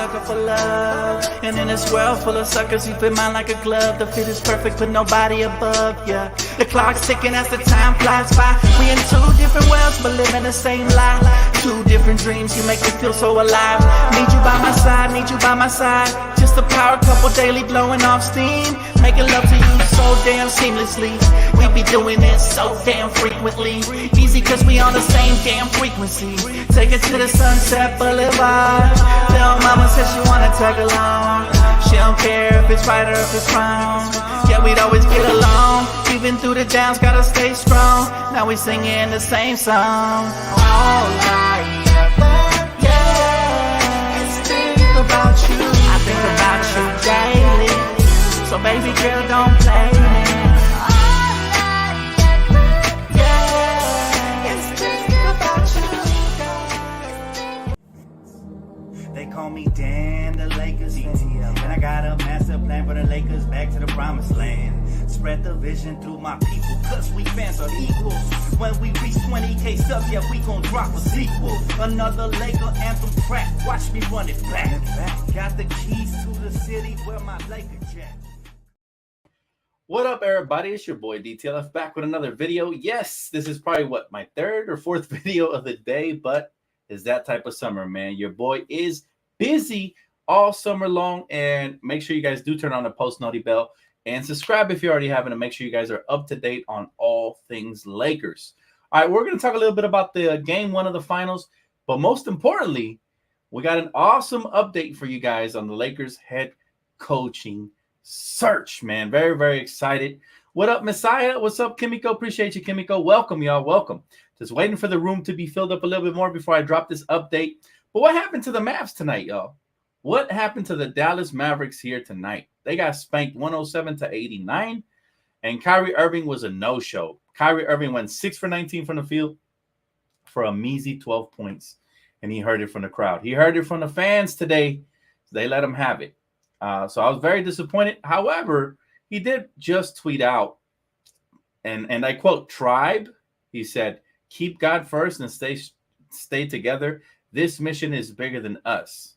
sucker for love. And in this world full of suckers, you fit mine like a glove. The fit is perfect, but nobody above, yeah. The clock's ticking as the time flies by. We in two different worlds, but living the same life. Two different dreams, you make me feel so alive. Need you by my side, need you by my side. Just a power couple daily blowing off steam. Making love to you so damn seamlessly. We be doing it so damn frequently. Easy cause we on the same damn frequency. Take it to the Sunset Boulevard. Little mama says she wanna tag along. She don't care if it's right or if it's wrong. Yeah, we'd always get along. Even through the downs, gotta stay strong. Now we singing the same song. All I ever, yeah, is think about you. I think about you daily. So baby girl, don't play me. They call me Dan, the Lakers Dtlf. And I got a master plan for the Lakers back to the promised land. Spread the vision through my people, cause we fans are equal. When we reach 20K subs, yeah, we gon' drop a sequel. Another Laker anthem track, watch me run it back. Got the keys to the city where my Laker jet. What up, everybody? It's your boy Dtlf back with another video. Yes, this is probably my third or fourth video of the day, but it's that type of summer, man. Your boy is busy all summer long, and make sure you guys do turn on the post noti bell and subscribe if you already haven't, and make sure you guys are up to date on all things Lakers. All right, we're going to talk a little bit about the game one of the finals, but most importantly, we got an awesome update for you guys on the Lakers head coaching search, man. Very, very excited. What up, Messiah? What's up, Kimiko? Appreciate you, Kimiko. Welcome, y'all. Welcome. Just waiting for the room to be filled up a little bit more before I drop this update. But what happened to the Mavs tonight, y'all? What happened to the Dallas Mavericks here tonight? They got spanked 107-89, and Kyrie Irving was a no-show. Kyrie Irving went 6 for 19 from the field for a measly 12 points, and he heard it from the crowd. He heard it from the fans today. So they let him have it. So I was very disappointed. However, he did just tweet out, and I quote, "Tribe," he said, "keep God first and stay together. This mission is bigger than us."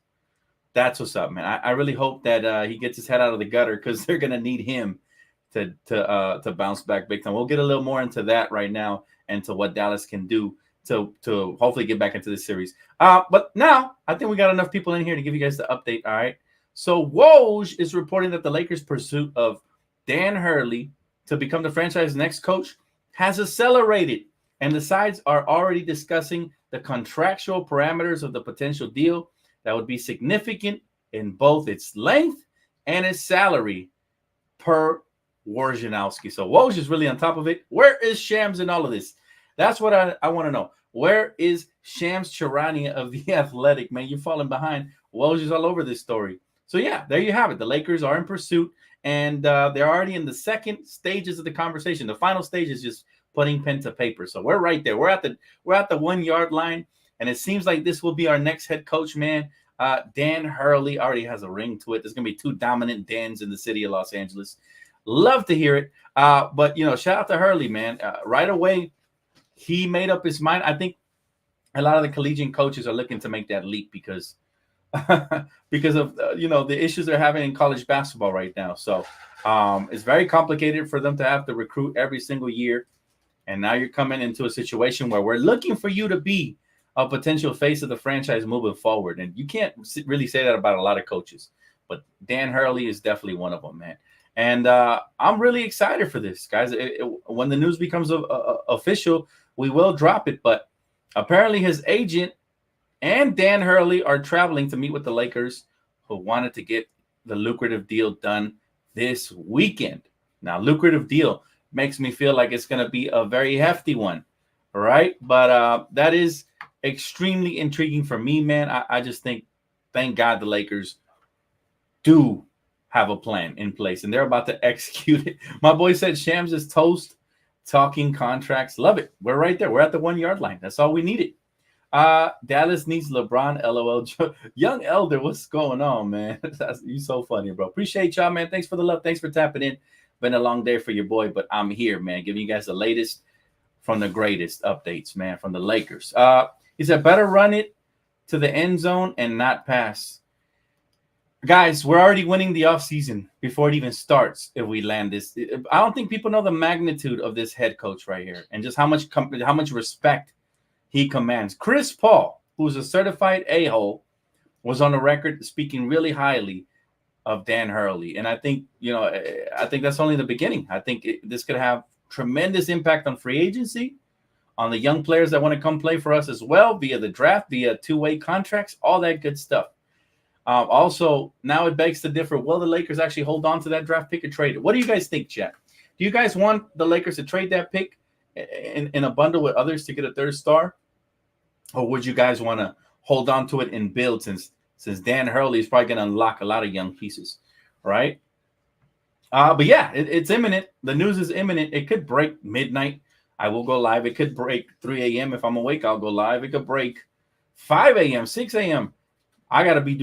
That's what's up, man. I really hope that he gets his head out of the gutter, because they're gonna need him to bounce back big time. We'll get a little more into that right now and to what Dallas can do to hopefully get back into this series. But now I think we got enough people in here to give you guys the update. All right. So Woj is reporting that the Lakers' pursuit of Dan Hurley to become the franchise's next coach has accelerated, and the sides are already discussing the contractual parameters of the potential deal that would be significant in both its length and its salary, per Wojnarowski. So Woj is really on top of it. Where is Shams in all of this? That's what I want to know. Where is Shams Charania of The Athletic? Man, you're falling behind. Woj is all over this story. So, yeah, there you have it. The Lakers are in pursuit, and they're already in the second stages of the conversation. The final stage is just putting pen to paper. So we're right there. We're at the 1 yard line, and it seems like this will be our next head coach, man. Dan Hurley already has a ring to it. There's going to be 2 dominant Dans in the city of Los Angeles. Love to hear it. But, shout out to Hurley, man. Right away, he made up his mind. I think a lot of the collegiate coaches are looking to make that leap because of the issues they're having in college basketball right now. So it's very complicated for them to have to recruit every single year. And now you're coming into a situation where we're looking for you to be a potential face of the franchise moving forward. And you can't really say that about a lot of coaches, but Dan Hurley is definitely one of them, man. And I'm really excited for this, guys. When the news becomes official, we will drop it. But apparently his agent and Dan Hurley are traveling to meet with the Lakers, who wanted to get the lucrative deal done this weekend. Now, lucrative deal makes me feel like it's going to be a very hefty one, right? But that is extremely intriguing for me, man. I just think, thank God the Lakers do have a plan in place, and they're about to execute it. My boy said Shams is toast, talking contracts. Love it. We're right there. We're at the 1 yard line. That's all we needed. Dallas needs LeBron, LOL. Young Elder, what's going on, man? You so funny, bro. Appreciate y'all, man. Thanks for the love. Thanks for tapping in. Been a long day for your boy, but I'm here, man, giving you guys the latest from the greatest updates, man, from the Lakers. He said, better run it to the end zone and not pass. Guys, we're already winning the offseason before it even starts if we land this. I don't think people know the magnitude of this head coach right here and just how much respect he commands. Chris Paul, who's a certified a-hole, was on the record speaking really highly of Dan Hurley. And I think, I think that's only the beginning. I think this could have tremendous impact on free agency, on the young players that want to come play for us as well, via the draft, via two-way contracts, all that good stuff. Also, now it begs to differ. Will the Lakers actually hold on to that draft pick or trade it? What do you guys think, Jack? Do you guys want the Lakers to trade that pick in a bundle with others to get a third star? Or would you guys want to hold on to it and build since Dan Hurley is probably going to unlock a lot of young pieces, right? But yeah, it's imminent. The news is imminent. It could break midnight. I will go live. It could break 3 a.m. If I'm awake, I'll go live. It could break 5 a.m., 6 a.m. I got to be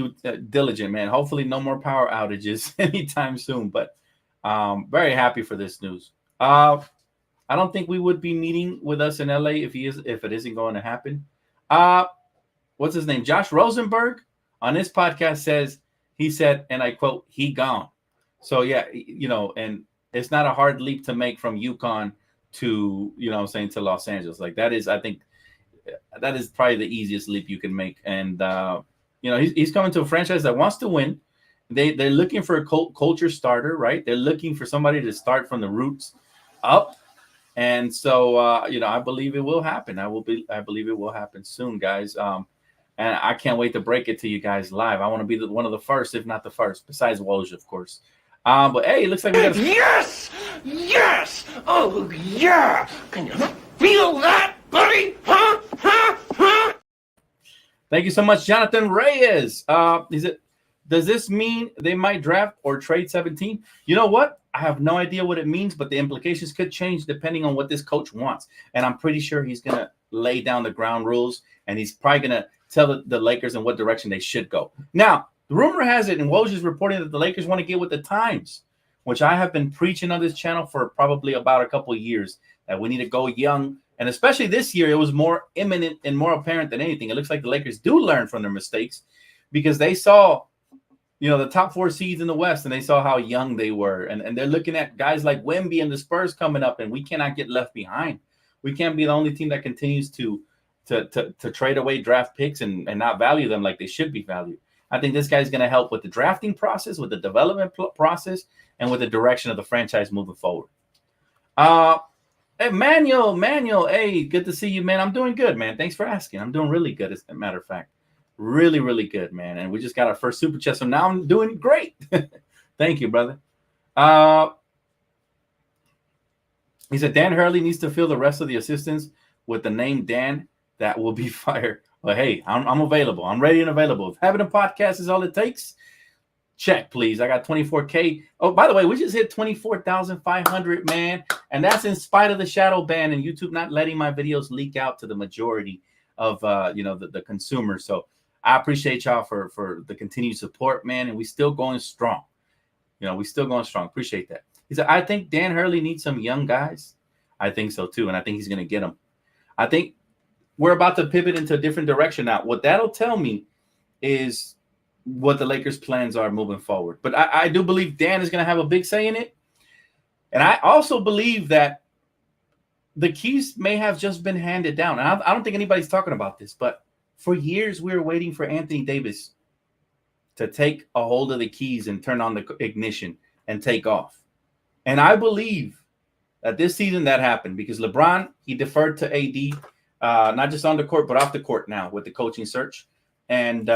diligent, man. Hopefully no more power outages anytime soon, but very happy for this news. I don't think we would be meeting with us in LA if it isn't going to happen. What's his name? Josh Rosenberg on this podcast he said, and I quote, he gone. So yeah, and it's not a hard leap to make from UConn to, to Los Angeles. Like I think that is probably the easiest leap you can make. And, he's coming to a franchise that wants to win. They're looking for a culture starter, right? They're looking for somebody to start from the roots up. And so, I believe it will happen. I believe it will happen soon, guys. And I can't wait to break it to you guys live. I want to be one of the first, if not the first, besides Woj, of course. But hey, it looks like we got Yes! Yes! Oh, yeah! Can you feel that, buddy? Huh? Huh? Huh? Thank you so much, Jonathan Reyes. Does this mean they might draft or trade 17? You know what? I have no idea what it means, but the implications could change depending on what this coach wants. And I'm pretty sure he's going to lay down the ground rules, and he's probably going to tell the Lakers in what direction they should go. Now, the rumor has it, and Woj is reporting that the Lakers want to get with the times, which I have been preaching on this channel for probably about a couple of years, that we need to go young. And especially this year, it was more imminent and more apparent than anything. It looks like the Lakers do learn from their mistakes because they saw, the top 4 seeds in the West, and they saw how young they were. And they're looking at guys like Wemby and the Spurs coming up, and we cannot get left behind. We can't be the only team that continues to trade away draft picks and not value them like they should be valued. I think this guy's going to help with the drafting process, with the development process, and with the direction of the franchise moving forward. Hey, Manuel, hey, good to see you, man. I'm doing good, man. Thanks for asking. I'm doing really good, as a matter of fact. Really, really good, man. And we just got our first super chat, so now I'm doing great. Thank you, brother. He said Dan Hurley needs to fill the rest of the assistants with the name Dan. That will be fired. Well, hey, I'm available. I'm ready and available. If having a podcast is all it takes, check, please. I got 24K. Oh, by the way, we just hit 24,500, man. And that's in spite of the shadow ban and YouTube not letting my videos leak out to the majority of, the consumers. So I appreciate y'all for the continued support, man. And we still going strong. We still going strong. Appreciate that. He said, I think Dan Hurley needs some young guys. I think so, too. And I think he's going to get them. I think we're about to pivot into a different direction now. What that'll tell me is what the Lakers' plans are moving forward. But I do believe Dan is going to have a big say in it. And I also believe that the keys may have just been handed down. And I don't think anybody's talking about this, but for years we were waiting for Anthony Davis to take a hold of the keys and turn on the ignition and take off. And I believe that this season that happened because LeBron, he deferred to AD, not just on the court, but off the court now with the coaching search. And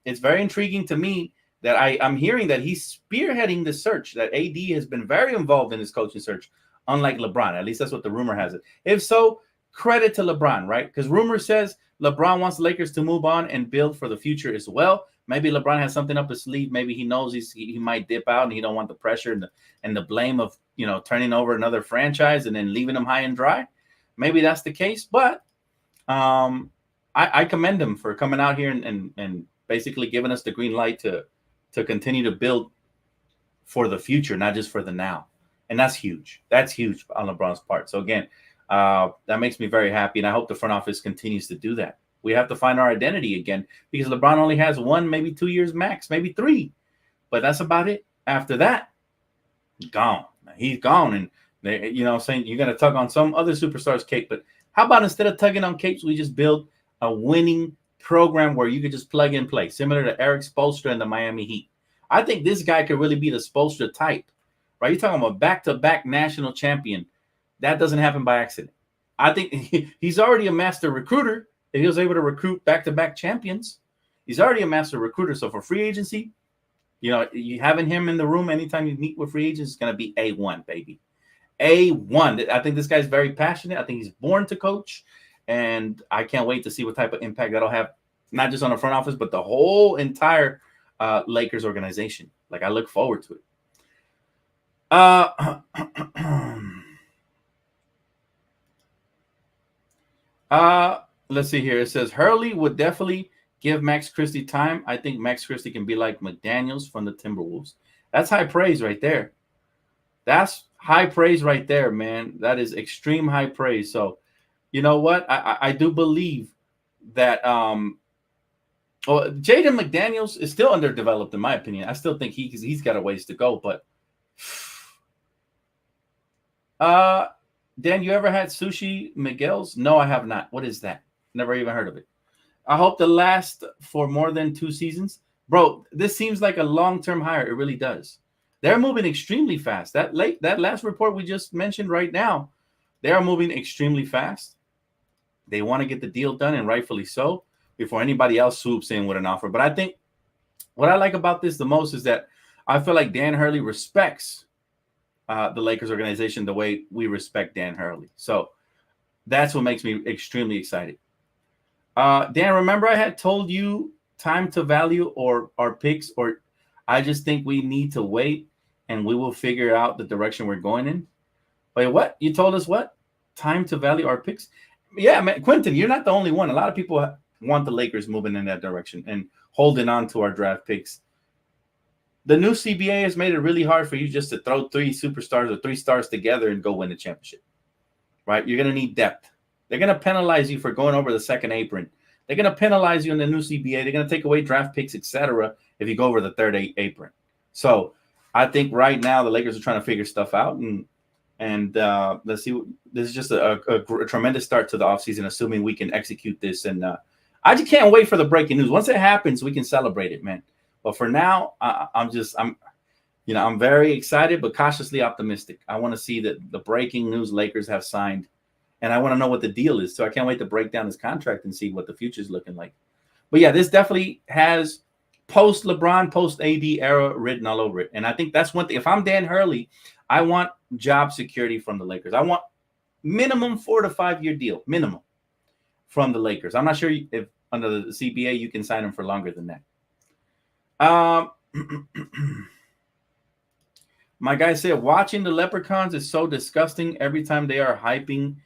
it's very intriguing to me that I'm hearing that he's spearheading the search, that AD has been very involved in his coaching search, unlike LeBron. At least that's what the rumor has it. If so, credit to LeBron, right? Because rumor says LeBron wants the Lakers to move on and build for the future as well. Maybe LeBron has something up his sleeve. Maybe he knows he might dip out and he don't want the pressure and the blame of, turning over another franchise and then leaving them high and dry. Maybe that's the case, but I commend him for coming out here and basically giving us the green light to continue to build for the future, not just for the now. And that's huge. That's huge on LeBron's part. So again, that makes me very happy. And I hope the front office continues to do that. We have to find our identity again because LeBron only has 1, maybe 2 years max, maybe 3 But that's about it. After that, gone. He's gone. And, they, you know, saying you're going to tug on some other superstar's cape. But how about instead of tugging on capes, we just build a winning program where you could just plug and play, similar to Eric Spoelstra and the Miami Heat. I think this guy could really be the Spoelstra type, right? You're talking about back-to-back national champion. That doesn't happen by accident. I think he's already a master recruiter. He was able to recruit back-to-back champions. He's already a master recruiter. So for free agency, you know, you having him in the room anytime you meet with free agents is going to be A1, baby. A1. I think this guy's very passionate. I think he's born to coach. And I can't wait to see what type of impact that'll have, not just on the front office, but the whole entire Lakers organization. Like, I look forward to it. Let's see here. It says Hurley would definitely give Max Christie time. I think Max Christie can be like McDaniels from the Timberwolves. That's high praise right there. That's high praise right there, man. That is extreme high praise. So, you know what? I do believe that Jaden McDaniels is still underdeveloped, in my opinion. I still think he's got a ways to go. But Dan, you ever had sushi Miguel's? No, I have not. What is that? Never even heard of it. I hope to last for more than 2 seasons. Bro, this seems like a long-term hire. It really does. They're moving extremely fast. That last report we just mentioned right now, they are moving extremely fast. They want to get the deal done, and rightfully so, before anybody else swoops in with an offer. But I think what I like about this the most is that I feel like Dan Hurley respects the Lakers organization the way we respect Dan Hurley. So that's what makes me extremely excited. Dan, remember I had told you time to value or our picks, or I just think we need to wait and we will figure out the direction we're going in. Wait, what? You told us what? Time to value our picks? Yeah, man, Quentin, you're not the only one. A lot of people want the Lakers moving in that direction and holding on to our draft picks. The new CBA has made it really hard for you just to throw 3 superstars or 3 stars together and go win the championship, right? You're going to need depth. They're going to penalize you for going over the second apron. They're going to penalize you in the new CBA. They're going to take away draft picks, etc., if you go over the third apron. So I think right now the Lakers are trying to figure stuff out, and let's see. This is just a tremendous start to the offseason, assuming we can execute this. And I just can't wait for the breaking news. Once it happens, we can celebrate it, man. But for now, I'm very excited, but cautiously optimistic. I want to see that the breaking news Lakers have signed, and I want to know what the deal is. So I can't wait to break down this contract and see what the future is looking like. But yeah, this definitely has post LeBron, post AD era written all over it. And I think that's one thing. If I'm Dan Hurley, I want job security from the Lakers. I want minimum 4 to 5 year deal, minimum, from the Lakers. I'm not sure if under the CBA you can sign them for longer than that. My guy said, watching the Leprechauns is so disgusting. Every time they are hyping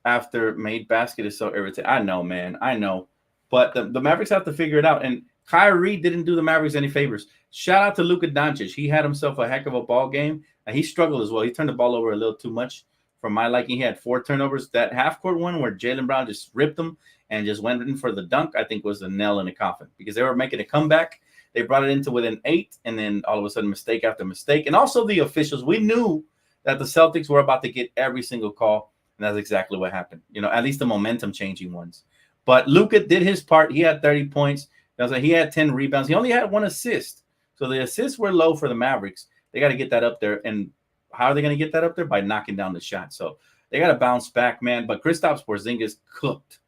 after made basket is so irritating. I know, man. I know. But the Mavericks have to figure it out. And Kyrie didn't do the Mavericks any favors. Shout out to Luka Doncic. He had himself a heck of a ball game. And he struggled as well. He turned the ball over a little too much for my liking. He had 4 turnovers. That half-court one where Jaylen Brown just ripped him and just went in for the dunk, I think was the nail in the coffin. Because they were making a comeback. They brought it into within 8, and then all of a sudden mistake after mistake. And also the officials. We knew that the Celtics were about to get every single call, and that's exactly what happened. You know, at least the momentum-changing ones. But Luka did his part. He had 30 points. He had 10 rebounds. He only had 1 assist. So the assists were low for the Mavericks. They got to get that up there. And how are they going to get that up there? By knocking down the shot. So they got to bounce back, man. But Kristaps Porzingis cooked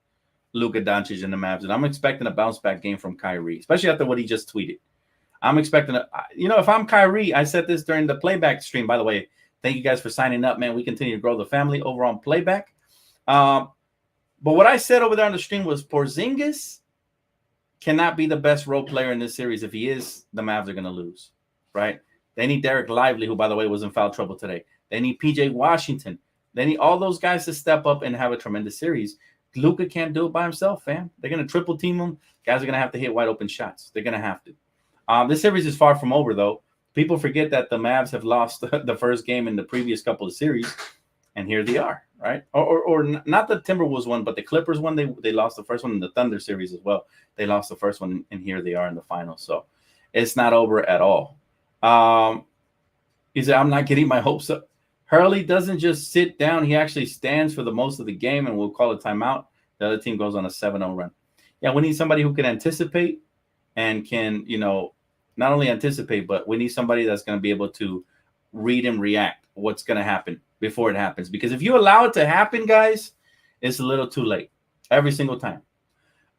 Luka Doncic and the Mavs. And I'm expecting a bounce-back game from Kyrie, especially after what he just tweeted. I'm expecting if I'm Kyrie, I said this during the playback stream, by the way. Thank you guys for signing up, man. We continue to grow the family over on playback. But what I said over there on the stream was Porzingis cannot be the best role player in this series. If he is, the Mavs are going to lose, right? They need Derek Lively, who, by the way, was in foul trouble today. They need P.J. Washington. They need all those guys to step up and have a tremendous series. Luka can't do it by himself, fam. They're going to triple team him. Guys are going to have to hit wide open shots. They're going to have to. This series is far from over, though. People forget that the Mavs have lost the first game in the previous couple of series, and here they are, right? Or not the Timberwolves one, but the Clippers one. They lost the first one in the Thunder series as well. They lost the first one, and here they are in the finals. So it's not over at all. He said, I'm not getting my hopes up. Hurley doesn't just sit down. He actually stands for the most of the game, and we'll call a timeout. The other team goes on a 7-0 run. Yeah, we need somebody who can anticipate and can, not only anticipate, but we need somebody that's going to be able to read and react what's going to happen before it happens. Because if you allow it to happen, guys, it's a little too late every single time.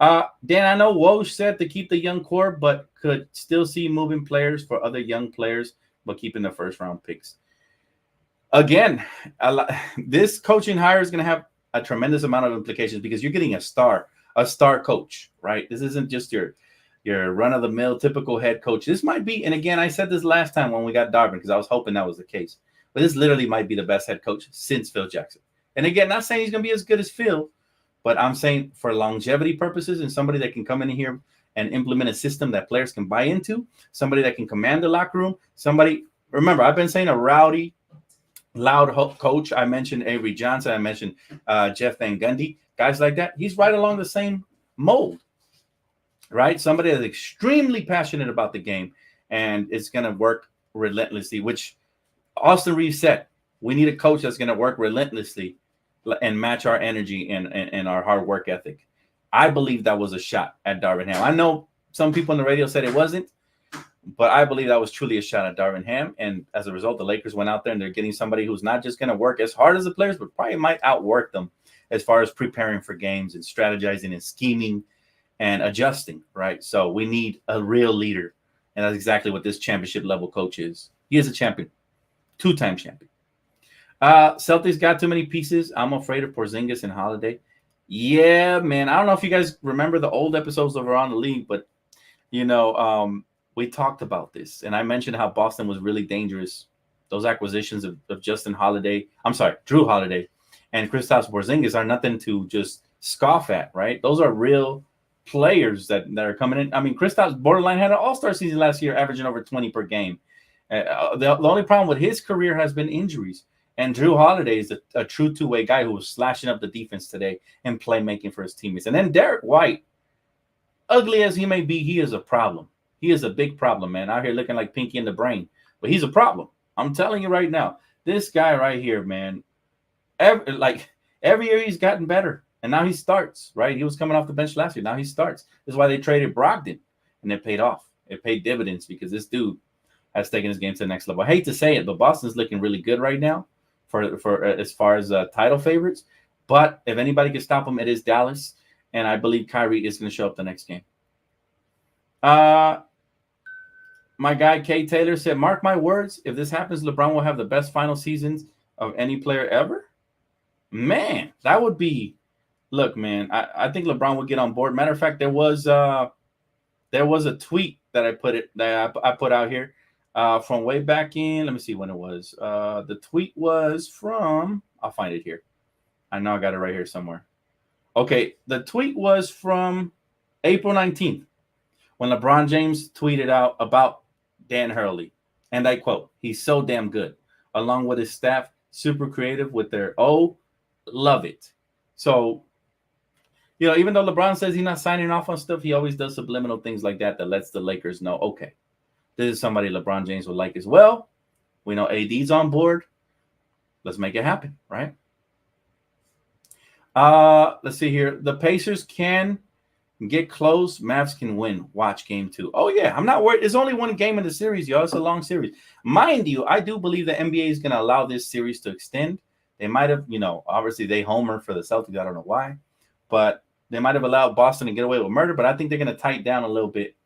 Dan, I know Woj said to keep the young core, but could still see moving players for other young players, but keeping the first-round picks. Again, this coaching hire is going to have a tremendous amount of implications because you're getting a star coach, right? This isn't just your run-of-the-mill typical head coach. This might be, and again, I said this last time when we got Darvin because I was hoping that was the case, but this literally might be the best head coach since Phil Jackson. And again, not saying he's going to be as good as Phil, but I'm saying for longevity purposes and somebody that can come in here and implement a system that players can buy into, somebody that can command the locker room, somebody, remember, I've been saying a rowdy, loud coach. I mentioned Avery Johnson. I mentioned Jeff Van Gundy, guys like that. He's right along the same mold, right? Somebody that's extremely passionate about the game and is going to work relentlessly, which Austin Reeves said, we need a coach that's going to work relentlessly and match our energy and our hard work ethic. I believe that was a shot at Darvin Ham. I know some people on the radio said it wasn't, but I believe that was truly a shot at Darvin Ham. And as a result, the Lakers went out there and they're getting somebody who's not just going to work as hard as the players, but probably might outwork them as far as preparing for games and strategizing and scheming and adjusting, right? So we need a real leader. And that's exactly what this championship level coach is. He is a champion, 2-time champion. Celtics got too many pieces. I'm afraid of Porzingis and Holiday. Yeah, man. I don't know if you guys remember the old episodes of Around the League, but, we talked about this. And I mentioned how Boston was really dangerous. Those acquisitions of Justin Holiday, Drew Holiday and Kristaps Porzingis are nothing to just scoff at, right? Those are real players that are coming in. I mean, Kristaps borderline had an all-star season last year, averaging over 20 per game. The only problem with his career has been injuries. And Drew Holiday is a true two-way guy who was slashing up the defense today and playmaking for his teammates. And then Derek White, ugly as he may be, he is a problem. He is a big problem, man, out here looking like Pinky in the Brain. But he's a problem. I'm telling you right now, this guy right here, man, every year he's gotten better. And now he starts, right? He was coming off the bench last year. Now he starts. This is why they traded Brogdon, and it paid off. It paid dividends because this dude has taken his game to the next level. I hate to say it, but Boston's looking really good right now for as far as title favorites. But if anybody can stop them, it is Dallas. And I believe Kyrie is going to show up the next game. My guy Kay Taylor said, mark my words, if this happens, LeBron will have the best final seasons of any player ever. Man, that would be – look, man, I think LeBron would get on board. Matter of fact, there was a tweet that I put out here from way back in – let me see when it was. The tweet was from – I'll find it here. I know I got it right here somewhere. Okay, the tweet was from April 19th when LeBron James tweeted out about Dan Hurley. And I quote, he's so damn good. Along with his staff, super creative with their love it. So, even though LeBron says he's not signing off on stuff, he always does subliminal things like that lets the Lakers know, okay, this is somebody LeBron James would like as well. We know AD's on board. Let's make it happen, right? Let's see here. The Pacers can get close. Mavs can win. Watch game 2. Oh, yeah. I'm not worried. There's only one game in the series, y'all. It's a long series. Mind you, I do believe the NBA is going to allow this series to extend. They might have, obviously they homer for the Celtics. I don't know why. But they might have allowed Boston to get away with murder. But I think they're going to tighten down a little bit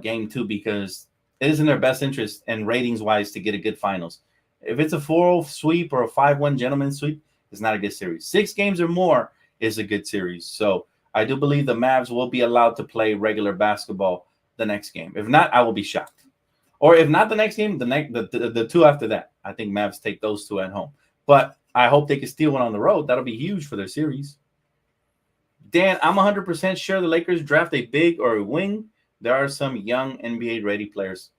game 2 because it is in their best interest and ratings-wise to get a good finals. If it's a 4-0 sweep or a 5-1 gentleman's sweep, it's not a good series. 6 games or more is a good series. So I do believe the Mavs will be allowed to play regular basketball the next game. If not, I will be shocked. Or if not the next game, the 2 after that. I think Mavs take those 2 at home. But I hope they can steal one on the road. That'll be huge for their series. Dan, I'm 100% sure the Lakers draft a big or a wing. There are some young NBA-ready players.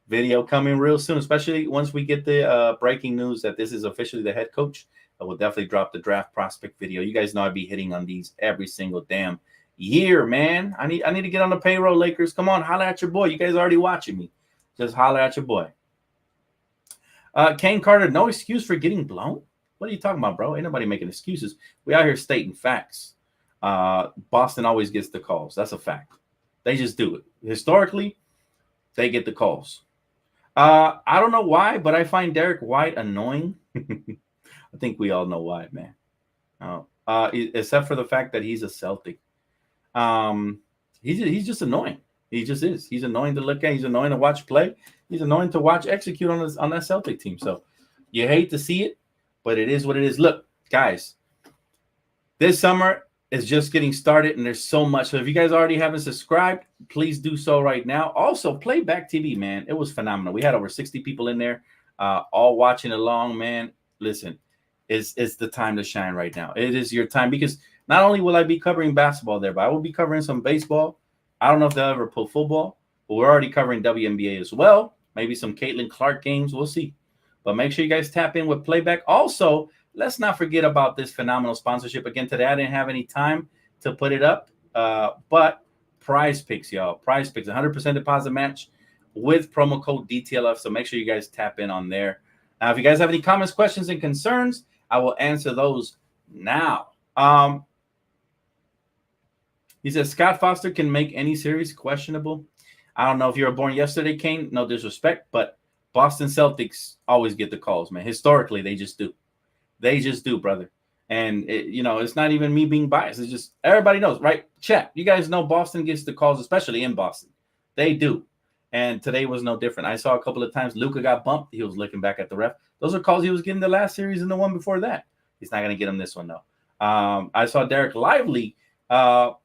Video coming real soon, especially once we get the breaking news that this is officially the head coach. I will definitely drop the draft prospect video. You guys know I'd be hitting on these every single damn year, man. I need to get on the payroll, Lakers. Come on, holla at your boy. You guys are already watching me. Just holler at your boy. Kane Carter, no excuse for getting blown. What are you talking about, bro? Ain't nobody making excuses. We out here stating facts. Boston always gets the calls. That's a fact. They just do it. Historically, they get the calls. I don't know why, but I find Derek White annoying. I think we all know why, man. Except for the fact that he's a Celtic. He's just annoying. He just is. He's annoying to look at. He's annoying to watch play. He's annoying to watch execute on that Celtic team. So you hate to see it, but it is what it is. Look, guys, this summer is just getting started, and there's so much. So if you guys already haven't subscribed, please do so right now. Also, Playback TV, man, it was phenomenal. We had over 60 people in there, all watching along, man. Listen, it's the time to shine right now. It is your time, because not only will I be covering basketball there, but I will be covering some baseball. I don't know if they'll ever put football, but we're already covering WNBA as well. Maybe some Caitlin Clark games. We'll see. But make sure you guys tap in with Playback. Also, let's not forget about this phenomenal sponsorship. Again, today I didn't have any time to put it up, but Prize Picks, y'all. Prize Picks, 100% deposit match with promo code DTLF. So make sure you guys tap in on there. Now, if you guys have any comments, questions, and concerns, I will answer those now. He says, Scott Foster can make any series questionable. I don't know if you were born yesterday, Kane. No disrespect, but Boston Celtics always get the calls, man. Historically, they just do. They just do, brother. And, it's not even me being biased. It's just everybody knows, right? Chat, you guys know Boston gets the calls, especially in Boston. They do. And today was no different. I saw a couple of times Luka got bumped. He was looking back at the ref. Those are calls he was getting the last series and the one before that. He's not going to get him this one, though. I saw Derek Lively. The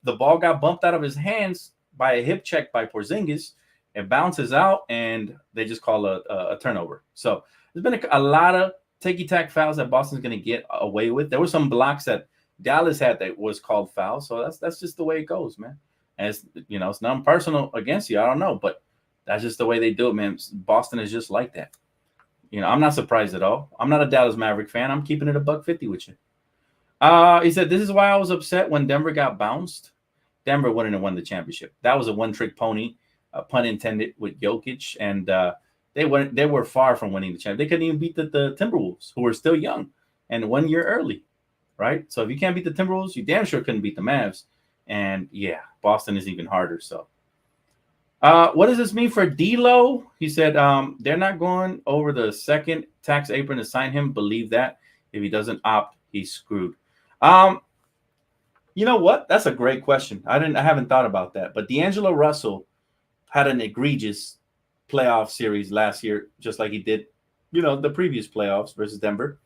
ball got bumped out of his hands by a hip check by Porzingis. It bounces out, and they just call a turnover. So there's been a lot of ticky-tack fouls that Boston's going to get away with. There were some blocks that Dallas had that was called foul. So that's just the way it goes, man. And it's nothing personal against you. I don't know, but that's just the way they do it, man. Boston is just like that. I'm not surprised at all. I'm not a Dallas Maverick fan. I'm keeping it $150 with you. He said, this is why I was upset when Denver got bounced. Denver wouldn't have won the championship. That was a one-trick pony, pun intended, with Jokic, and they were far from winning the championship. They couldn't even beat the Timberwolves, who were still young and 1 year early, right? So if you can't beat the Timberwolves, you damn sure couldn't beat the Mavs. And, yeah, Boston is even harder. So what does this mean for D'Lo? He said they're not going over the second tax apron to sign him. Believe that. If he doesn't opt, he's screwed. You know what? That's a great question. I haven't thought about that. But D'Angelo Russell had an egregious playoff series last year, just like he did, the previous playoffs versus Denver.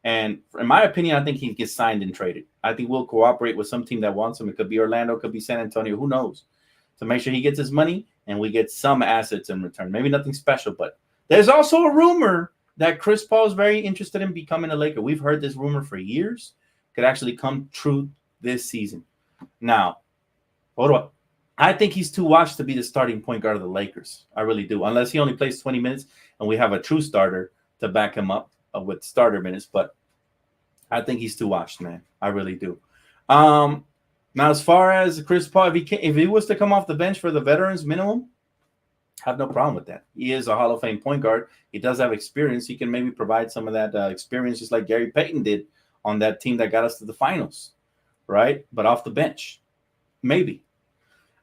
And in my opinion, I think he gets signed and traded. I think we'll cooperate with some team that wants him. It could be Orlando, it could be San Antonio, who knows? To make sure he gets his money and we get some assets in return. Maybe nothing special, but there's also a rumor that Chris Paul is very interested in becoming a Laker. We've heard this rumor for years. Could actually come true this season. Now, hold on. I think he's too washed to be the starting point guard of the Lakers. I really do. Unless he only plays 20 minutes and we have a true starter to back him up with starter minutes. But I think he's too washed, man. I really do. Now, as far as Chris Paul, if he was to come off the bench for the veterans minimum, I have no problem with that. He is a Hall of Fame point guard. He does have experience. He can maybe provide some of that experience just like Gary Payton did on that team that got us to the finals, right? But off the bench, maybe.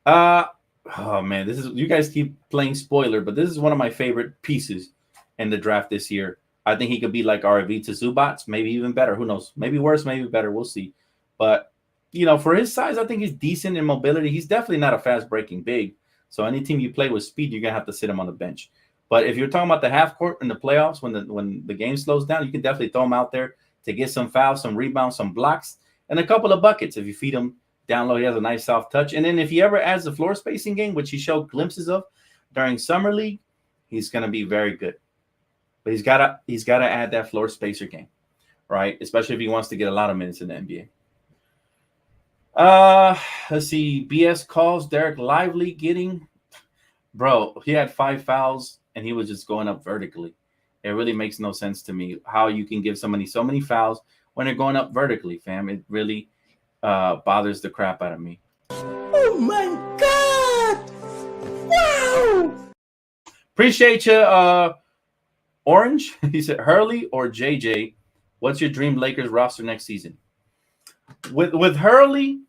Oh man, you guys keep playing spoiler, but this is one of my favorite pieces in the draft this year. I think he could be like Arvidas Zubac, maybe even better. Who knows? Maybe worse, maybe better. We'll see. But for his size, I think he's decent in mobility. He's definitely not a fast breaking big. So any team you play with speed, you're gonna have to sit him on the bench. But if you're talking about the half court in the playoffs, when the game slows down, you can definitely throw him out there to get some fouls, some rebounds, some blocks, and a couple of buckets. If you feed him down low, he has a nice soft touch. And then if he ever adds the floor spacing game, which he showed glimpses of during Summer League, he's going to be very good. But he's got to add that floor spacer game, right? Especially if he wants to get a lot of minutes in the NBA. Let's see. BS calls Derek Lively getting. Bro, he had 5 fouls, and he was just going up vertically. It really makes no sense to me how you can give somebody so many fouls when they're going up vertically, fam. It really bothers the crap out of me. Oh, my God. Wow. Appreciate you, Orange. He said, Hurley or JJ, what's your dream Lakers roster next season? With Hurley,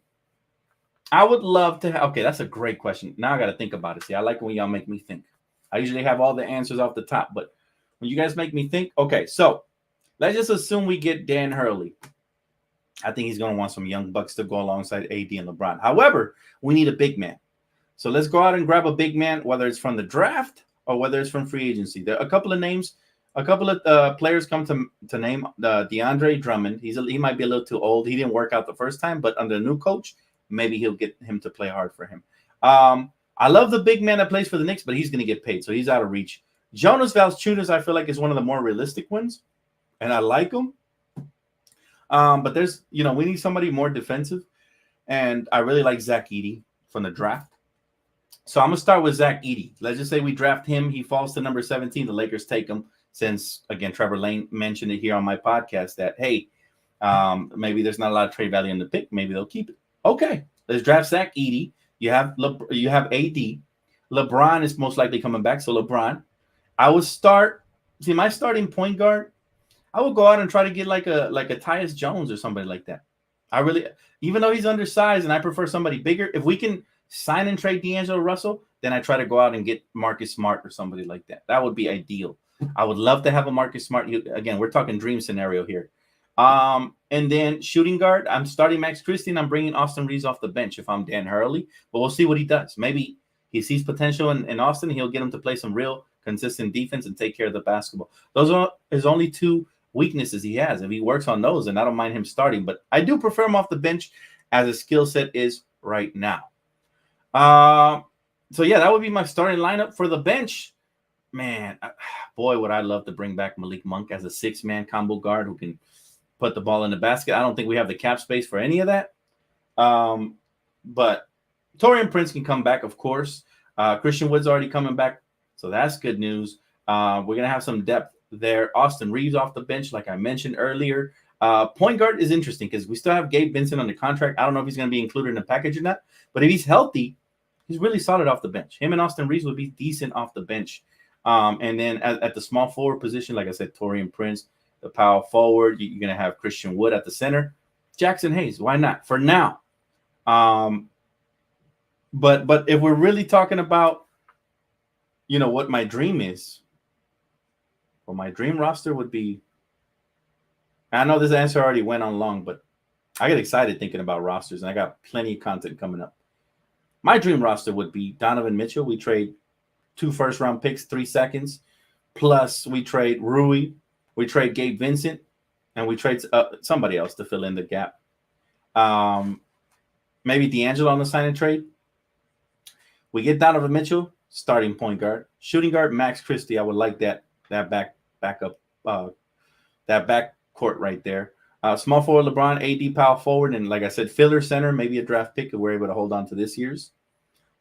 I would love to have. Okay, that's a great question. Now I got to think about it. See, I like when y'all make me think. I usually have all the answers off the top, but when you guys make me think, okay, so let's just assume we get Dan Hurley. I think he's going to want some young bucks to go alongside AD and LeBron. However, we need a big man. So let's go out and grab a big man, whether it's from the draft or whether it's from free agency. There are a couple of names, a couple of players come to name. DeAndre Drummond. He might be a little too old. He didn't work out the first time, but under a new coach, maybe he'll get him to play hard for him. I love the big man that plays for the Knicks, but he's going to get paid, so he's out of reach. Jonas Valanciunas, I feel like, is one of the more realistic ones, and I like him. But there's, we need somebody more defensive, and I really like Zach Edey from the draft. So I'm going to start with Zach Edey. Let's just say we draft him. He falls to number 17. The Lakers take him since, again, Trevor Lane mentioned it here on my podcast that, hey, maybe there's not a lot of trade value in the pick. Maybe they'll keep it. Okay, let's draft Zach Edey. You have AD. LeBron is most likely coming back. So LeBron, I would start. See, my starting point guard, I would go out and try to get like a Tyus Jones or somebody like that. I really, even though he's undersized and I prefer somebody bigger, if we can sign and trade D'Angelo Russell, then I try to go out and get Marcus Smart or somebody like that. That would be ideal. I would love to have a Marcus Smart. Again, we're talking dream scenario here. And then shooting guard, I'm starting Max Christie and I'm bringing Austin Reeves off the bench if I'm Dan Hurley, but we'll see what he does. Maybe he sees potential in Austin. He'll get him to play some real consistent defense and take care of the basketball. Those are his only two weaknesses he has. If he works on those, then I don't mind him starting, but I do prefer him off the bench as his skill set is right now. So yeah, that would be my starting lineup. For the bench, man, boy, would I love to bring back Malik Monk as a 6-man combo guard who can put the ball in the basket. I don't think we have the cap space for any of that. But Taurean Prince can come back, of course. Christian Wood's already coming back, so that's good news. We're going to have some depth there. Austin Reeves off the bench, like I mentioned earlier. Point guard is interesting because we still have Gabe Vincent on the contract. I don't know if he's going to be included in the package or not, but if he's healthy, he's really solid off the bench. Him and Austin Reeves would be decent off the bench. And then at the small forward position, like I said, Taurean Prince. The power forward, you're going to have Christian Wood at the center. Jackson Hayes, why not? For now. But if we're really talking about, what my dream is, well, my dream roster would be, I know this answer already went on long, but I get excited thinking about rosters, and I got plenty of content coming up. My dream roster would be Donovan Mitchell. We trade 2 first-round picks, 3 seconds, plus we trade Rui. We trade Gabe Vincent, and we trade somebody else to fill in the gap. Maybe D'Angelo on the sign and trade. We get Donovan Mitchell, starting point guard. Shooting guard, Max Christie. I would like that backup, that back court right there. Small forward, LeBron, AD power forward, and like I said, filler center, maybe a draft pick if we're able to hold on to this year's.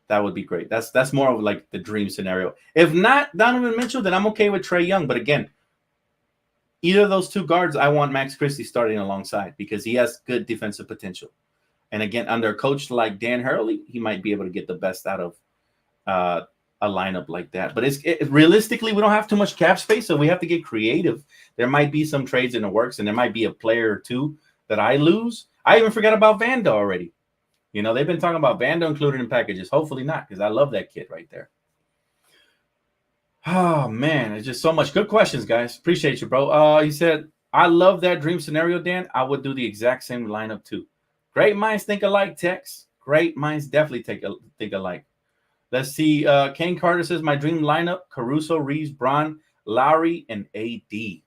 That would be great. That's more of like the dream scenario. If not Donovan Mitchell, then I'm okay with Trae Young. But again, either of those 2 guards, I want Max Christie starting alongside because he has good defensive potential. And again, under a coach like Dan Hurley, he might be able to get the best out of a lineup like that. But realistically, we don't have too much cap space, so we have to get creative. There might be some trades in the works, and there might be a player or 2 that I lose. I even forgot about Vanda already. They've been talking about Vanda included in packages. Hopefully not, because I love that kid right there. Oh, man, it's just so much. Good questions, guys. Appreciate you, bro. He said, I love that dream scenario, Dan. I would do the exact same lineup, too. Great minds think alike, Tex. Great minds definitely think alike. Let's see. Kane Carter says, my dream lineup, Caruso, Reeves, Bron, Lowry, and AD.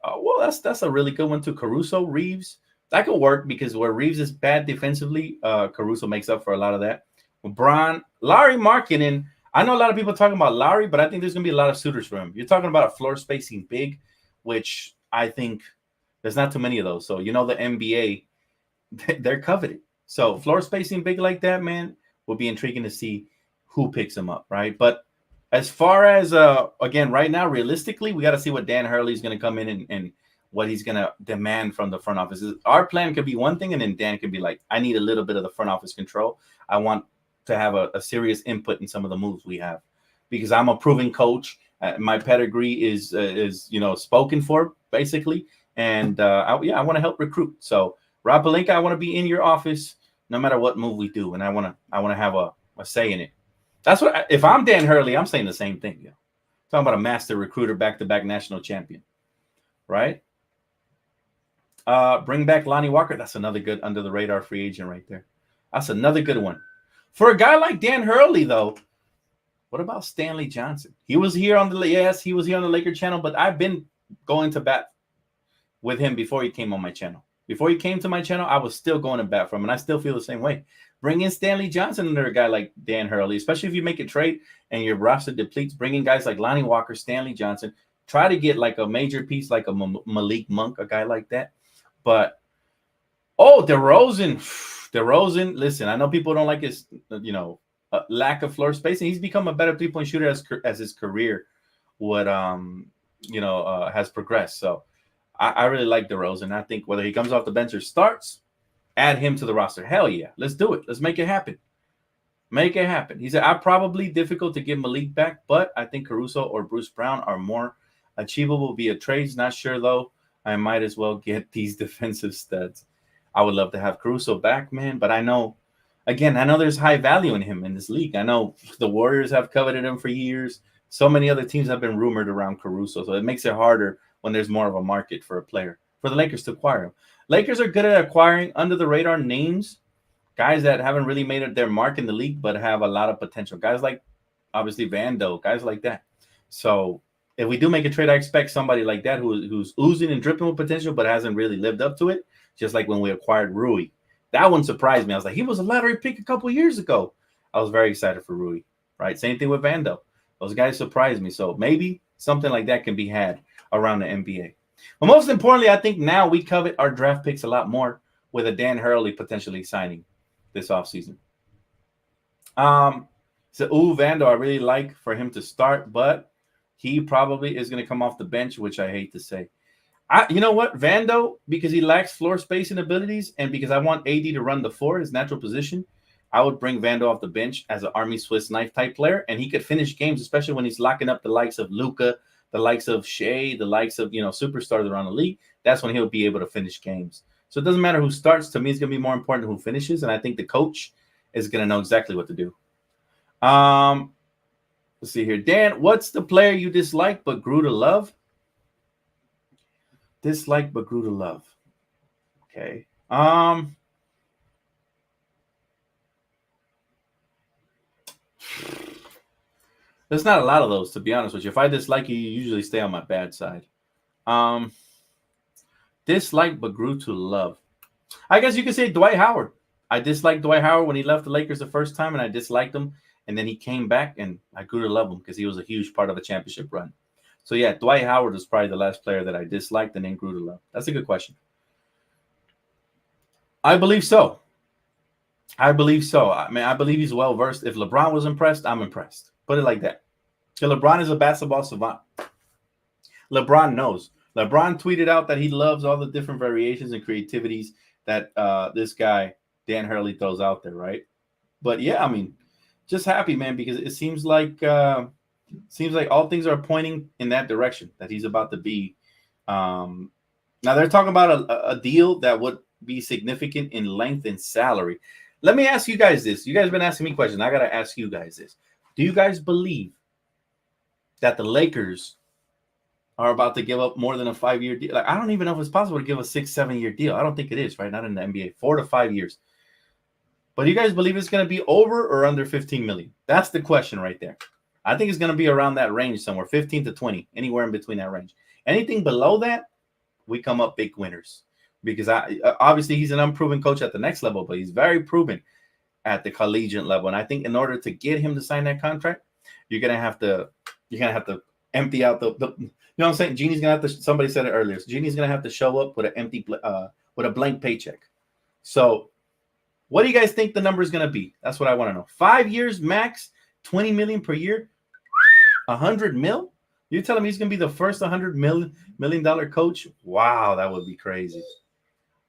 Well, that's a really good one, too. Caruso, Reeves. That could work because where Reeves is bad defensively, Caruso makes up for a lot of that. Bron, Lowry, Markkanen. I know a lot of people talking about Lowry, but I think there's going to be a lot of suitors for him. You're talking about a floor spacing big, which I think there's not too many of those. So, the NBA, they're coveted. So floor spacing big like that, man, will be intriguing to see who picks him up, right? But as far as, again, right now, realistically, we got to see what Dan Hurley is going to come in and what he's going to demand from the front office. Our plan could be one thing, and then Dan could be like, I need a little bit of the front office control. I want to have a serious input in some of the moves we have. because I'm a proven coach. My pedigree is spoken for basically, and I want to help recruit. So Rob Pelinka, I want to be in your office no matter what move we do, and I want to have a say in it. That's what if I'm Dan Hurley, I'm saying the same thing. Yeah, talking about a master recruiter, back-to-back national champion, right? Bring back Lonnie Walker. That's another good under the radar free agent right there. That's another good one. For a guy like Dan Hurley, though, what about Stanley Johnson? He was here on the Laker channel, but I've been going to bat with him before he came on my channel. Before he came to my channel, I was still going to bat for him, and I still feel the same way. Bring in Stanley Johnson under a guy like Dan Hurley, especially if you make a trade and your roster depletes. Bring in guys like Lonnie Walker, Stanley Johnson. Try to get like a major piece like a Malik Monk, a guy like that. But, DeRozan. DeRozan, listen, I know people don't like his, lack of floor spacing. He's become a better three-point shooter as his career has progressed. So I really like DeRozan. I think whether he comes off the bench or starts, add him to the roster. Hell yeah. Let's do it. Let's make it happen. Make it happen. He said, probably difficult to get Malik back, but I think Caruso or Bruce Brown are more achievable via trades. Not sure, though. I might as well get these defensive studs. I would love to have Caruso back, man, but I know there's high value in him in this league. I know the Warriors have coveted him for years. So many other teams have been rumored around Caruso, so it makes it harder when there's more of a market for a player, for the Lakers to acquire him. Lakers are good at acquiring under-the-radar names, guys that haven't really made their mark in the league but have a lot of potential. Guys like, obviously, Vando, guys like that. So if we do make a trade, I expect somebody like that who's oozing and dripping with potential but hasn't really lived up to it, just like when we acquired Rui. That one surprised me. I was like, he was a lottery pick a couple years ago. I was very excited for Rui, right? Same thing with Vando. Those guys surprised me. So maybe something like that can be had around the NBA. But most importantly, I think now we covet our draft picks a lot more with a Dan Hurley potentially signing this offseason. Vando, I really like for him to start, but he probably is going to come off the bench, which I hate to say. You know what? Vando, because he lacks floor spacing abilities and because I want AD to run the floor, his natural position, I would bring Vando off the bench as an Army Swiss knife type player, and he could finish games, especially when he's locking up the likes of Luka, the likes of Shea, the likes of, superstars around the league. That's when he'll be able to finish games. So it doesn't matter who starts. To me, it's going to be more important who finishes, and I think the coach is going to know exactly what to do. Let's see here. Dan, what's the player you dislike but grew to love? Dislike but grew to love. Okay. There's not a lot of those, to be honest with you. If I dislike you, you usually stay on my bad side. Dislike but grew to love. I guess you could say Dwight Howard. I disliked Dwight Howard when he left the Lakers the first time, and I disliked him. And then he came back, and I grew to love him because he was a huge part of a championship run. So, yeah, Dwight Howard was probably the last player that I disliked and then grew to love. That's a good question. I believe so. I believe he's well-versed. If LeBron was impressed, I'm impressed. Put it like that. So LeBron is a basketball savant. LeBron knows. LeBron tweeted out that he loves all the different variations and creativities that this guy, Dan Hurley, throws out there, right? But, yeah, just happy, man, because it seems like all things are pointing in that direction that he's about to be. Now they're talking about a deal that would be significant in length and salary. Let me ask you guys this. You guys have been asking me questions. I got to ask you guys this. Do you guys believe that the Lakers are about to give up more than a 5-year deal? Like, I don't even know if it's possible to give a 6-7 year deal. I don't think it is, right? Not in the NBA. 4 to 5 years. But do you guys believe it's going to be over or under 15 million? That's the question right there. I think it's going to be around that range somewhere, 15 to 20, anywhere in between that range. Anything below that, we come up big winners. Because obviously he's an unproven coach at the next level, but he's very proven at the collegiate level. And I think in order to get him to sign that contract, you're gonna have to empty out the you know what I'm saying? Genie's gonna have to. Somebody said it earlier. So Genie's gonna have to show up with with a blank paycheck. So, what do you guys think the number is gonna be? That's what I want to know. 5 years max, 20 million per year, 100 mil. You're telling me he's gonna be the first $100 million coach? Wow, that would be crazy.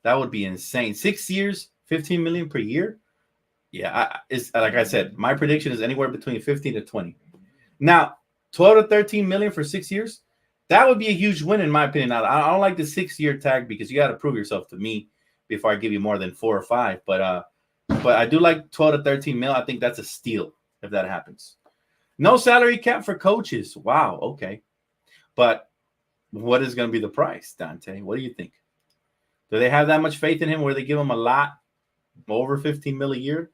That would be insane. 6 years, 15 million per year. Yeah, it's like I said, my prediction is anywhere between 15 to 20. Now, 12 to 13 million for 6 years, that would be a huge win in my opinion. I don't like the 6-year tag because you got to prove yourself to me before I give you more than 4 or 5. But I do like 12 to 13 mil. I think that's a steal if that happens. No salary cap for coaches. Wow. Okay. But what is going to be the price, Dante? What do you think? Do they have that much faith in him where they give him a lot over 15 mil a year?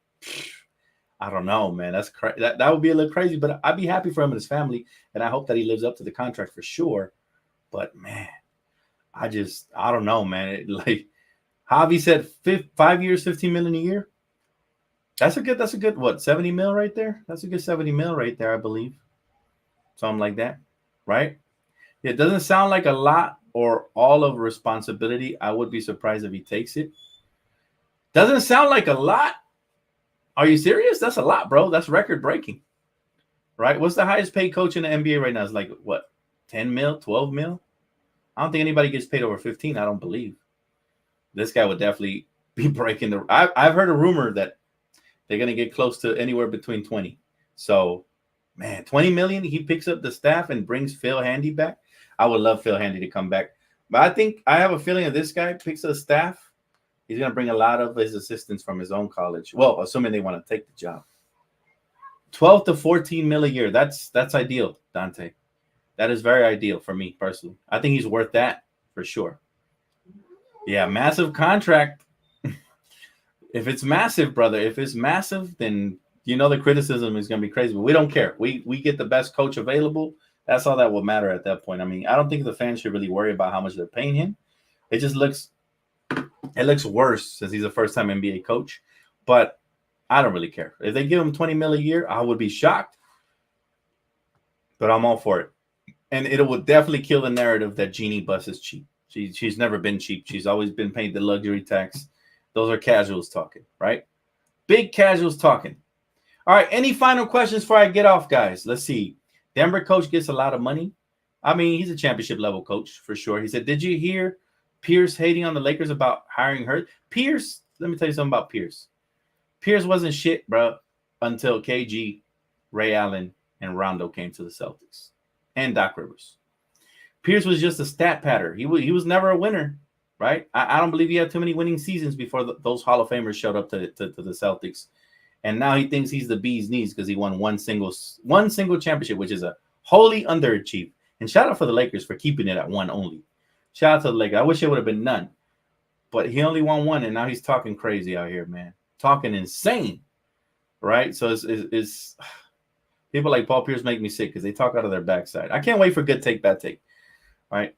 I don't know, man. That's that would be a little crazy, but I'd be happy for him and his family, and I hope that he lives up to the contract for sure. But man, I don't know, man. Like Javi said, 5 years, 15 million a year. That's a good what, 70 mil right there? That's a good 70 mil right there, I believe. Something like that, right? It doesn't sound like a lot or all of responsibility. I would be surprised if he takes it. Doesn't sound like a lot. Are you serious? That's a lot, bro. That's record breaking, right? What's the highest paid coach in the NBA right now? It's like what, 10 mil, 12 mil? I don't think anybody gets paid over 15. I don't believe. This guy would definitely be breaking the. I've heard a rumor that they're gonna get close to anywhere between 20. So, man, 20 million. He picks up the staff and brings Phil Handy back. I would love Phil Handy to come back, but I have a feeling that this guy picks up the staff. He's going to bring a lot of his assistants from his own college. Well, assuming they want to take the job. 12 to 14 mil a year. That's ideal, Dante. That is very ideal for me personally. I think he's worth that for sure. Yeah, massive contract. If it's massive, brother, if it's massive, then you know the criticism is going to be crazy. But we don't care. We get the best coach available. That's all that will matter at that point. I mean, I don't think the fans should really worry about how much they're paying him. It just looks worse since he's a first-time NBA coach, but I don't really care. If they give him 20 mil a year, I would be shocked, but I'm all for it. And it will definitely kill the narrative that Jeannie Buss is cheap. She's never been cheap. She's always been paid the luxury tax. Those are casuals talking, right? Big casuals talking. All right, any final questions before I get off, guys? Let's see. Denver coach gets a lot of money. I mean, he's a championship-level coach for sure. He said, did you hear Pierce hating on the Lakers about hiring Hurley? Pierce, let me tell you something about Pierce. Pierce wasn't shit, bro, until KG, Ray Allen, and Rondo came to the Celtics. And Doc Rivers. Pierce was just a stat patter. He was never a winner, right? I don't believe he had too many winning seasons before those Hall of Famers showed up to the Celtics. And now he thinks he's the bee's knees because he won one single championship, which is a wholly underachieved. And shout out for the Lakers for keeping it at one only. Shout out to the Lakers. I wish it would have been none. But he only won one, and now he's talking crazy out here, man. Talking insane, right? So it's people like Paul Pierce make me sick because they talk out of their backside. I can't wait for good take, bad take. All right.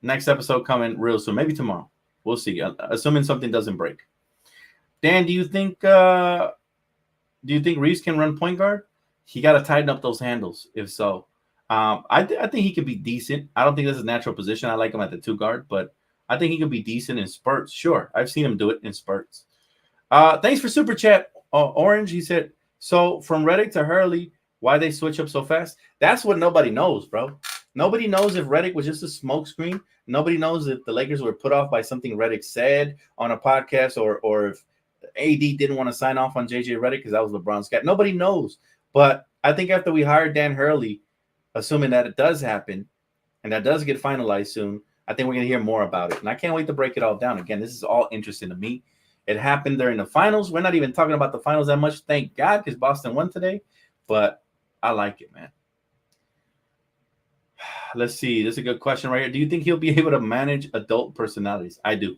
Next episode coming real soon. Maybe tomorrow. We'll see. Assuming something doesn't break. Dan, do you think Reeves can run point guard? He got to tighten up those handles. If so, I think he could be decent. I don't think that's his natural position. I like him at the 2 guard, but I think he could be decent in spurts. Sure. I've seen him do it in spurts. Thanks for Super Chat, Orange. He said, so from Redick to Hurley, why they switch up so fast? That's what nobody knows, bro. Nobody knows if Redick was just a smokescreen. Nobody knows if the Lakers were put off by something Redick said on a podcast or if AD didn't want to sign off on JJ Redick because that was LeBron's cat. Nobody knows. But I think after we hired Dan Hurley, assuming that it does happen and that does get finalized soon, I think we're going to hear more about it. And I can't wait to break it all down. Again, this is all interesting to me. It happened during the finals. We're not even talking about the finals that much, thank God, because Boston won today. But I like it, man. Let's see. This is a good question right here. Do you think he'll be able to manage adult personalities? I do.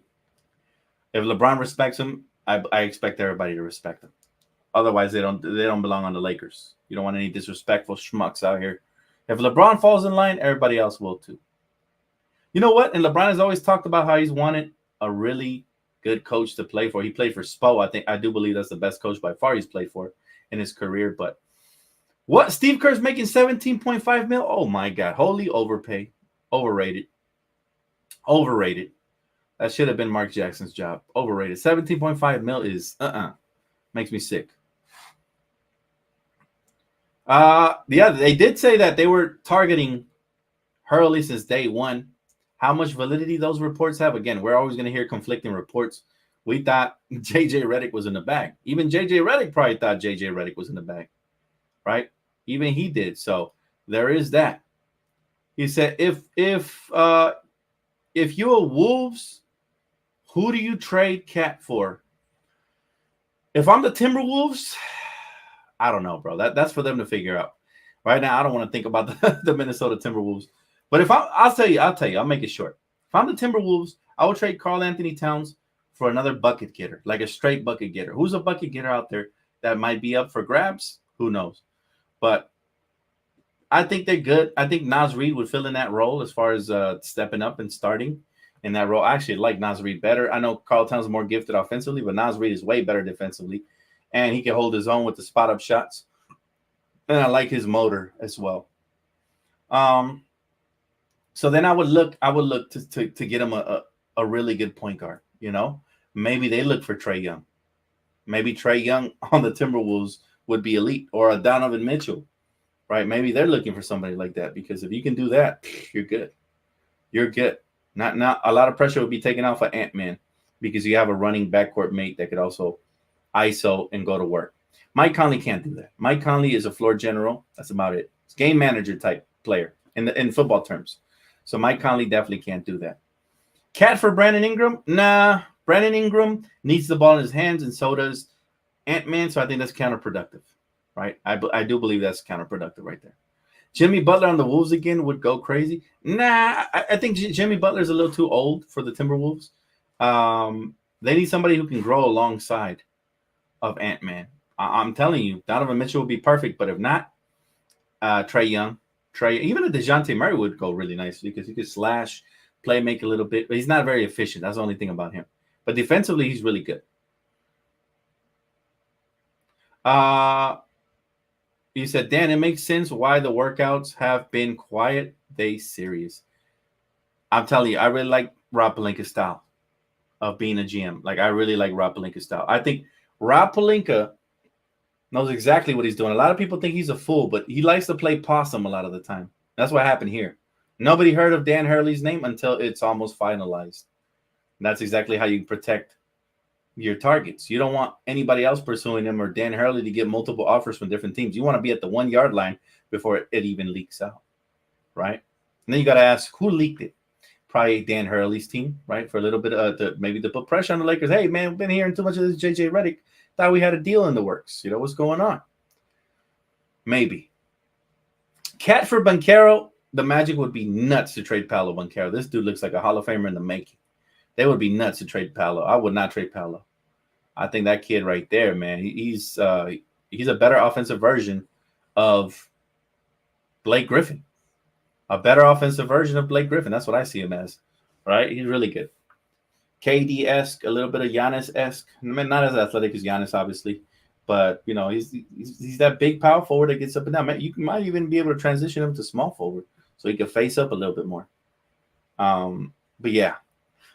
If LeBron respects him, I expect everybody to respect him. Otherwise, they don't belong on the Lakers. You don't want any disrespectful schmucks out here. If LeBron falls in line, everybody else will too. You know what? And LeBron has always talked about how he's wanted a really good coach to play for. He played for Spo. I do believe that's the best coach by far he's played for in his career. But what? Steve Kerr's making 17.5 mil? Oh my God. Wholly overpay. Overrated. That should have been Mark Jackson's job. Overrated. 17.5 mil is makes me sick. Yeah, they did say that they were targeting Hurley since day one. How much validity those reports have? Again, we're always going to hear conflicting reports. We thought JJ Redick was in the bag. Even JJ Redick probably thought JJ Redick was in the bag, right? Even he did. So there is that. He said, if you're Wolves, who do you trade Cat for? If I'm the Timberwolves, I don't know, bro. That's for them to figure out. Right now, I don't want to think about the Minnesota Timberwolves. But if I'll tell you, I'll make it short. If I'm the Timberwolves, I will trade Karl Anthony Towns for another bucket getter, like a straight bucket getter. Who's a bucket getter out there that might be up for grabs? Who knows? But I think they're good. I think Naz Reid would fill in that role as far as stepping up and starting in that role. I actually like Naz Reid better. I know Karl Towns is more gifted offensively, but Naz Reid is way better defensively, and he can hold his own with the spot up shots. And I like his motor as well. So then I would look to get him a really good point guard. You know, maybe they look for Trae Young. Maybe Trae Young on the Timberwolves would be elite, or a Donovan Mitchell, right? Maybe they're looking for somebody like that, because if you can do that, you're good. You're good. Not a lot of pressure would be taken off of Ant-Man, because you have a running backcourt mate that could also ISO and go to work. Mike Conley can't do that. Mike Conley is a floor general. That's about it. It's game manager type player in football terms. So Mike Conley definitely can't do that. Cat for Brandon Ingram? Nah. Brandon Ingram needs the ball in his hands, and so does Ant-Man. So I think that's counterproductive, right? I do believe that's counterproductive right there. Jimmy Butler on the Wolves again would go crazy. Nah, I think Jimmy Butler is a little too old for the Timberwolves. They need somebody who can grow alongside of Ant-Man. I'm telling you, Donovan Mitchell would be perfect, but if not, Trae Young, even a DeJounte Murray would go really nicely, because he could slash, play, make a little bit, but he's not very efficient. That's the only thing about him. But defensively, he's really good. You said, Dan, it makes sense why the workouts have been quiet. They serious. I'm telling you, I really like Rob Pelinka's style of being a GM. Like, I really like Rob Pelinka's style. I think Rob Pelinka knows exactly what he's doing. A lot of people think he's a fool, but he likes to play possum a lot of the time. That's what happened here. Nobody heard of Dan Hurley's name until it's almost finalized. And that's exactly how you protect your targets. You don't want anybody else pursuing him or Dan Hurley to get multiple offers from different teams. You want to be at the 1 yard line before it even leaks out, right? And then you got to ask, who leaked it? Probably Dan Hurley's team, right? For a little bit maybe to put pressure on the Lakers. Hey, man, we've been hearing too much of this JJ Redick. Thought we had a deal in the works. You know, what's going on? Maybe. Cat for Banchero. The Magic would be nuts to trade Paolo Banchero. This dude looks like a Hall of Famer in the making. They would be nuts to trade Paolo. I would not trade Paolo. I think that kid right there, man, he's a better offensive version of Blake Griffin. A better offensive version of Blake Griffin. That's what I see him as, right? He's really good. KD-esque, a little bit of Giannis-esque. I mean, not as athletic as Giannis, obviously, but, you know, he's that big power forward that gets up and down. You might even be able to transition him to small forward so he can face up a little bit more. But, yeah.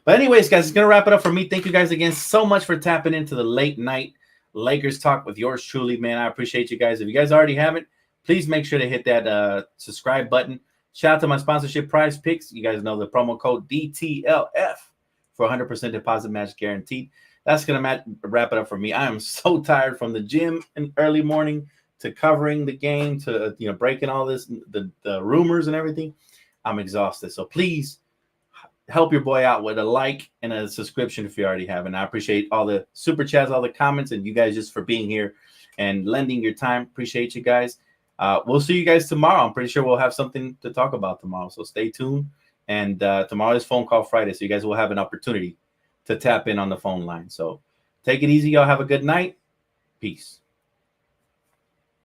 But anyways, guys, it's going to wrap it up for me. Thank you guys again so much for tapping into the late night Lakers talk with yours truly, man. I appreciate you guys. If you guys already haven't, please make sure to hit that subscribe button. Shout out to my sponsorship, Prize Picks. You guys know the promo code DTLF for 100% deposit match guaranteed. That's going to wrap it up for me. I am so tired from the gym in early morning to covering the game to, you know, breaking all this, the rumors and everything. I'm exhausted. So please help your boy out with a like and a subscription if you already have. And I appreciate all the super chats, all the comments, and you guys just for being here and lending your time. Appreciate you guys. We'll see you guys tomorrow. I'm pretty sure we'll have something to talk about tomorrow. So stay tuned. And tomorrow is Phone Call Friday. So you guys will have an opportunity to tap in on the phone line. So take it easy. Y'all have a good night. Peace.